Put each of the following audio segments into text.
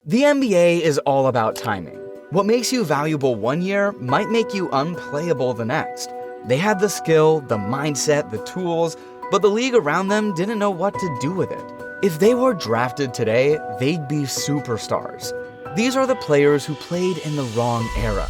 The NBA is all about timing. What makes you valuable one year might make you unplayable the next. They had the skill, the mindset, the tools, but the league around them didn't know what to do with it. If they were drafted today, they'd be superstars. These are the players who played in the wrong era.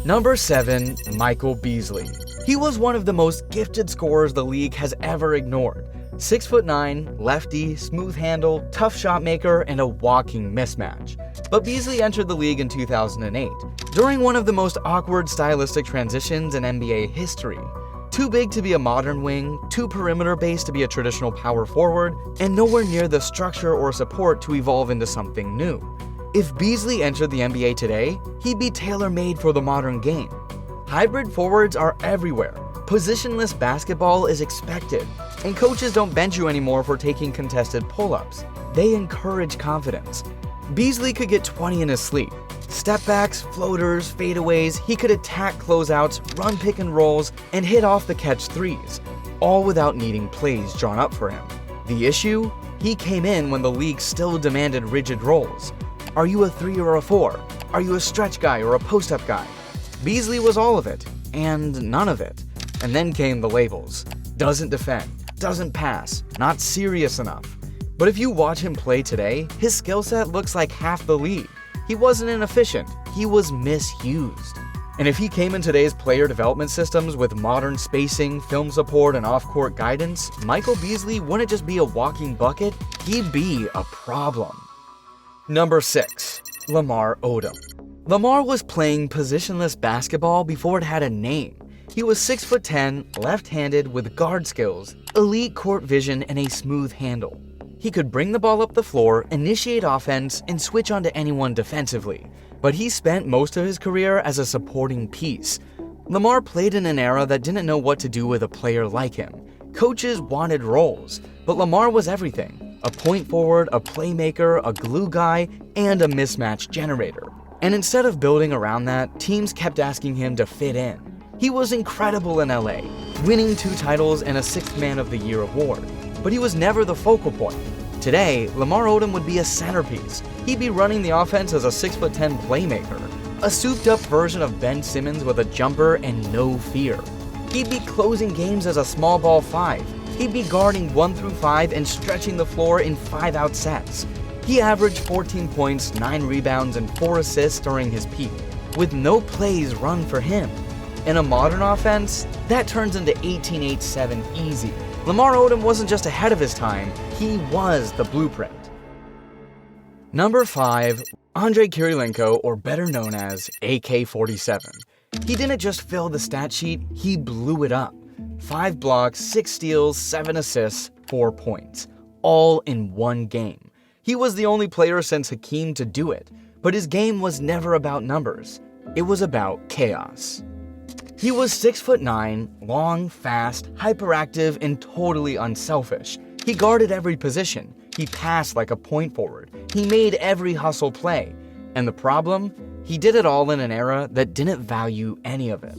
Number 7, Michael Beasley. He was one of the most gifted scorers the league has ever ignored. 6'9", lefty, smooth handle, tough shot maker, and a walking mismatch. But Beasley entered the league in 2008, during one of the most awkward stylistic transitions in NBA history. Too big to be a modern wing, too perimeter-based to be a traditional power forward, and nowhere near the structure or support to evolve into something new. If Beasley entered the NBA today, he'd be tailor-made for the modern game. Hybrid forwards are everywhere. Positionless basketball is expected, and coaches don't bench you anymore for taking contested pull-ups. They encourage confidence. Beasley could get 20 in his sleep. Step backs, floaters, fadeaways, he could attack closeouts, run pick and rolls, and hit off the catch threes, all without needing plays drawn up for him. The issue? He came in when the league still demanded rigid roles. Are you a 3 or a 4? Are you a stretch guy or a post-up guy? Beasley was all of it, and none of it. And then came the labels. Doesn't defend, doesn't pass, not serious enough. But if you watch him play today, his skill set looks like half the league. He wasn't inefficient, he was misused. And if he came in today's player development systems with modern spacing, film support, and off-court guidance, Michael Beasley wouldn't just be a walking bucket, he'd be a problem. Number 6, Lamar Odom. Lamar was playing positionless basketball before it had a name. He was 6'10", left-handed with guard skills, elite court vision, and a smooth handle. He could bring the ball up the floor, initiate offense, and switch onto anyone defensively. But he spent most of his career as a supporting piece. Lamar played in an era that didn't know what to do with a player like him. Coaches wanted roles, but Lamar was everything. A point forward, a playmaker, a glue guy, and a mismatch generator. And instead of building around that, teams kept asking him to fit in. He was incredible in LA, winning 2 titles and a 6th Man of the Year award. But he was never the focal point. Today, Lamar Odom would be a centerpiece. He'd be running the offense as a 6'10" playmaker, a souped-up version of Ben Simmons with a jumper and no fear. He'd be closing games as a small ball 5. He'd be guarding 1 through 5 and stretching the floor in 5-out sets. He averaged 14 points, 9 rebounds, and 4 assists during his peak, with no plays run for him. In a modern offense, that turns into 18-8-7 easy. Lamar Odom wasn't just ahead of his time, he was the blueprint. Number 5, Andre Kirilenko, or better known as AK-47. He didn't just fill the stat sheet, he blew it up. 5 blocks, 6 steals, 7 assists, 4 points, all in one game. He was the only player since Hakeem to do it, but his game was never about numbers. It was about chaos. He was 6'9", long, fast, hyperactive, and totally unselfish. He guarded every position. He passed like a point forward. He made every hustle play. And the problem? He did it all in an era that didn't value any of it.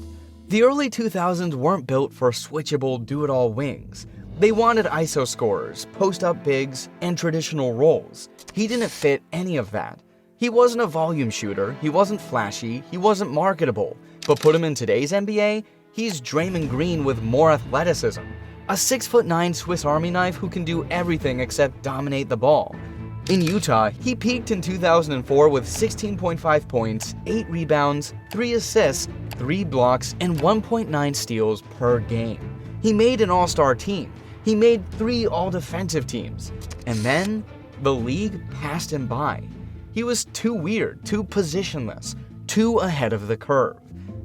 The early 2000s weren't built for switchable, do-it-all wings. They wanted ISO scorers, post-up bigs, and traditional roles. He didn't fit any of that. He wasn't a volume shooter, he wasn't flashy, he wasn't marketable. But put him in today's NBA, he's Draymond Green with more athleticism. A 6'9" Swiss Army knife who can do everything except dominate the ball. In Utah, he peaked in 2004 with 16.5 points, 8 rebounds, 3 assists, 3 blocks, and 1.9 steals per game. He made an all-star team. He made 3 all-defensive teams. And then, the league passed him by. He was too weird, too positionless, too ahead of the curve.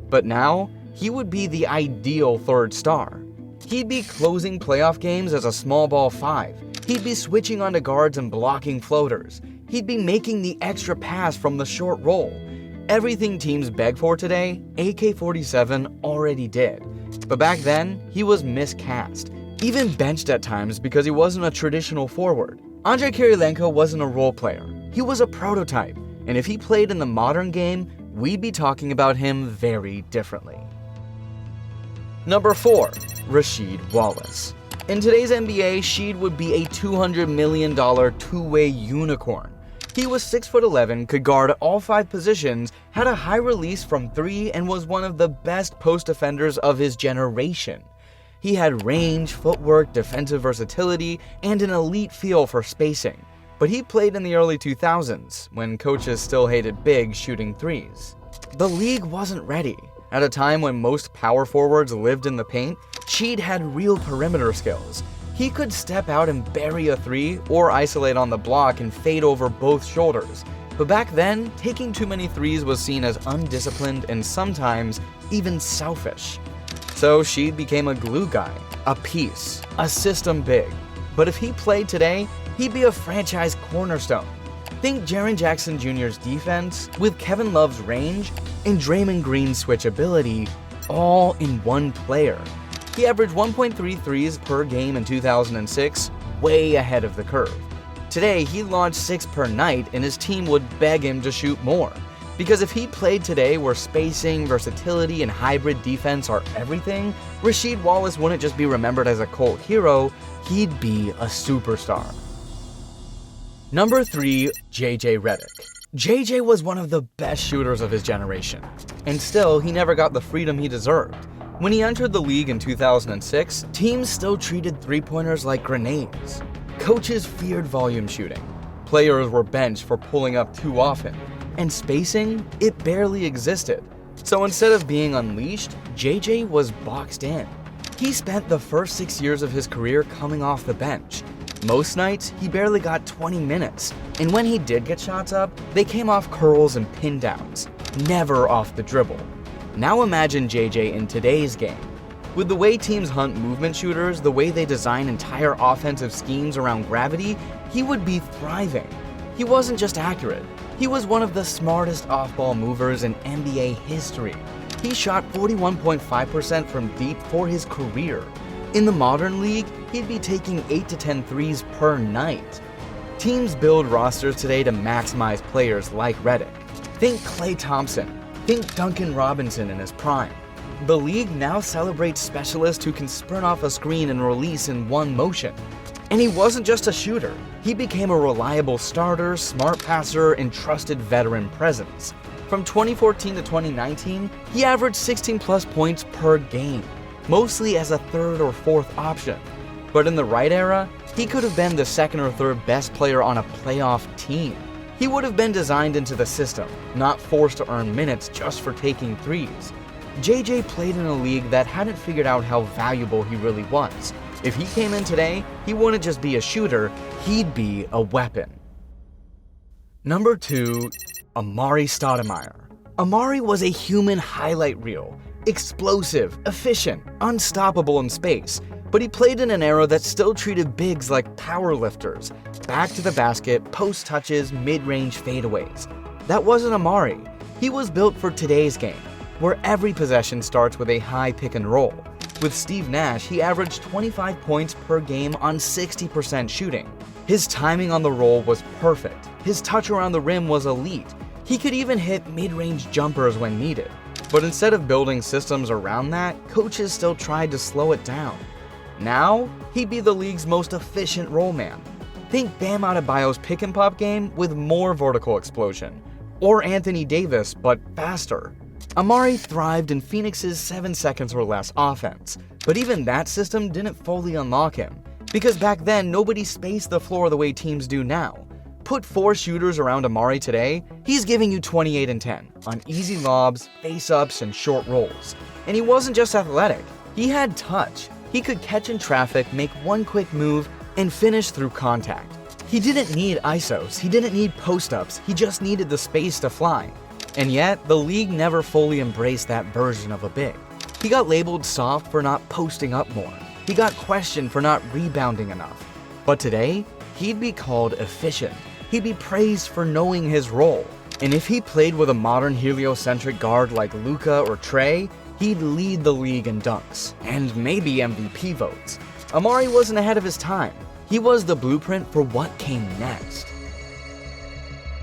But now, he would be the ideal third star. He'd be closing playoff games as a small ball 5. He'd be switching onto guards and blocking floaters. He'd be making the extra pass from the short roll. Everything teams beg for today, AK-47 already did. But back then, he was miscast. Even benched at times because he wasn't a traditional forward. Andre Kirilenko wasn't a role player. He was a prototype. And if he played in the modern game, we'd be talking about him very differently. Number 4, Rasheed Wallace. In today's NBA, Sheed would be a $200 million two-way unicorn. He was 6'11", could guard all 5 positions, had a high release from 3, and was one of the best post defenders of his generation. He had range, footwork, defensive versatility, and an elite feel for spacing. But he played in the early 2000s, when coaches still hated big shooting threes. The league wasn't ready. At a time when most power forwards lived in the paint, Sheed had real perimeter skills. He could step out and bury a 3 or isolate on the block and fade over both shoulders. But back then, taking too many threes was seen as undisciplined and sometimes even selfish. So Sheed became a glue guy, a piece, a system big. But if he played today, he'd be a franchise cornerstone. Think Jaren Jackson Jr.'s defense with Kevin Love's range and Draymond Green's switchability all in one player. He averaged 1.3 threes per game in 2006, way ahead of the curve. Today, he launched 6 per night and his team would beg him to shoot more. Because if he played today where spacing, versatility, and hybrid defense are everything, Rasheed Wallace wouldn't just be remembered as a cult hero, he'd be a superstar. Number 3, JJ Redick. JJ was one of the best shooters of his generation, and still, he never got the freedom he deserved. When he entered the league in 2006, teams still treated three-pointers like grenades. Coaches feared volume shooting. Players were benched for pulling up too often. And spacing, it barely existed. So instead of being unleashed, JJ was boxed in. He spent the first 6 years of his career coming off the bench. Most nights, he barely got 20 minutes. And when he did get shots up, they came off curls and pin downs, never off the dribble. Now imagine JJ in today's game. With the way teams hunt movement shooters, the way they design entire offensive schemes around gravity, he would be thriving. He wasn't just accurate, he was one of the smartest off-ball movers in NBA history. He shot 41.5% from deep for his career. In the modern league, he'd be taking 8 to 10 threes per night. Teams build rosters today to maximize players like Redick. Think Klay Thompson. Think Duncan Robinson in his prime. The league now celebrates specialists who can sprint off a screen and release in one motion. And he wasn't just a shooter. He became a reliable starter, smart passer, and trusted veteran presence. From 2014 to 2019, he averaged 16+ points per game, mostly as a third or fourth option. But in the right era, he could have been the second or third best player on a playoff team. He would have been designed into the system, not forced to earn minutes just for taking threes. JJ played in a league that hadn't figured out how valuable he really was. If he came in today, he wouldn't just be a shooter, he'd be a weapon. Number 2, Amar'e Stoudemire. Amar'e was a human highlight reel. Explosive, efficient, unstoppable in space. But he played in an era that still treated bigs like powerlifters. Back to the basket, post touches, mid-range fadeaways. That wasn't Amar'e. He was built for today's game, where every possession starts with a high pick and roll. With Steve Nash, he averaged 25 points per game on 60% shooting. His timing on the roll was perfect. His touch around the rim was elite. He could even hit mid-range jumpers when needed. But instead of building systems around that, coaches still tried to slow it down. Now, he'd be the league's most efficient roll man. Think Bam Adebayo's pick and pop game with more vertical explosion. Or Anthony Davis, but faster. Amar'e thrived in Phoenix's 7 seconds or less offense, but even that system didn't fully unlock him, because back then nobody spaced the floor the way teams do now. Put 4 shooters around Amar'e today, he's giving you 28 and 10 on easy lobs, face-ups, and short rolls. And he wasn't just athletic, he had touch. He could catch in traffic, make one quick move, and finish through contact. He didn't need ISOs, he didn't need post-ups, he just needed the space to fly. And yet, the league never fully embraced that version of a big. He got labeled soft for not posting up more. He got questioned for not rebounding enough. But today, he'd be called efficient. He'd be praised for knowing his role. And if he played with a modern heliocentric guard like Luka or Trey, he'd lead the league in dunks, and maybe MVP votes. Amar'e wasn't ahead of his time. He was the blueprint for what came next.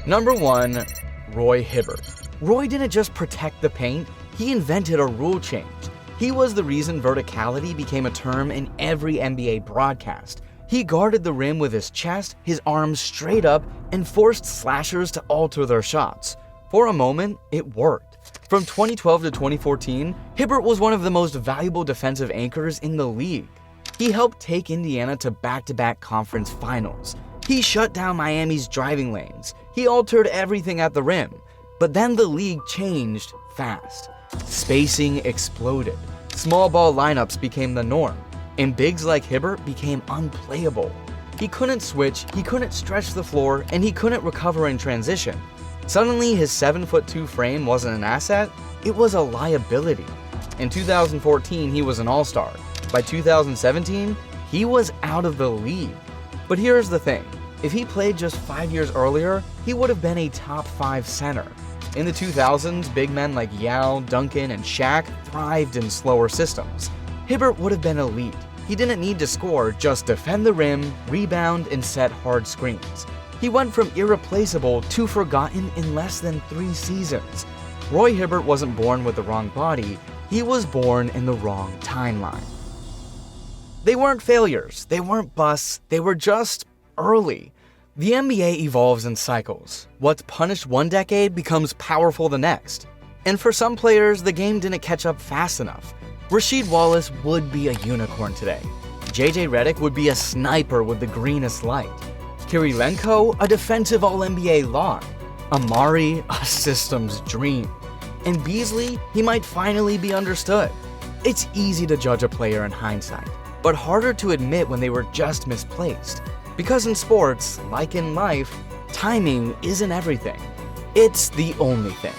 Number 1, Roy Hibbert. Roy didn't just protect the paint, he invented a rule change. He was the reason verticality became a term in every NBA broadcast. He guarded the rim with his chest, his arms straight up, and forced slashers to alter their shots. For a moment, it worked. From 2012 to 2014, Hibbert was one of the most valuable defensive anchors in the league. He helped take Indiana to back-to-back conference finals. He shut down Miami's driving lanes. He altered everything at the rim. But then the league changed fast. Spacing exploded. Small ball lineups became the norm, and bigs like Hibbert became unplayable. He couldn't switch, he couldn't stretch the floor, and he couldn't recover in transition. Suddenly, his 7'2" frame wasn't an asset, it was a liability. In 2014, he was an all-star. By 2017, he was out of the league. But here's the thing, if he played just 5 years earlier, he would have been a top 5 center. In the 2000s, big men like Yao, Duncan, and Shaq thrived in slower systems. Hibbert would have been elite. He didn't need to score, just defend the rim, rebound, and set hard screens. He went from irreplaceable to forgotten in less than 3 seasons. Roy Hibbert wasn't born with the wrong body, he was born in the wrong timeline. They weren't failures, they weren't busts, they were just early. The NBA evolves in cycles. What's punished one decade becomes powerful the next. And for some players, the game didn't catch up fast enough. Rasheed Wallace would be a unicorn today. JJ Redick would be a sniper with the greenest light. Kirilenko, a defensive All-NBA log. Amari, a systems dream. And Beasley, he might finally be understood. It's easy to judge a player in hindsight, but harder to admit when they were just misplaced. Because in sports, like in life, timing isn't everything. It's the only thing.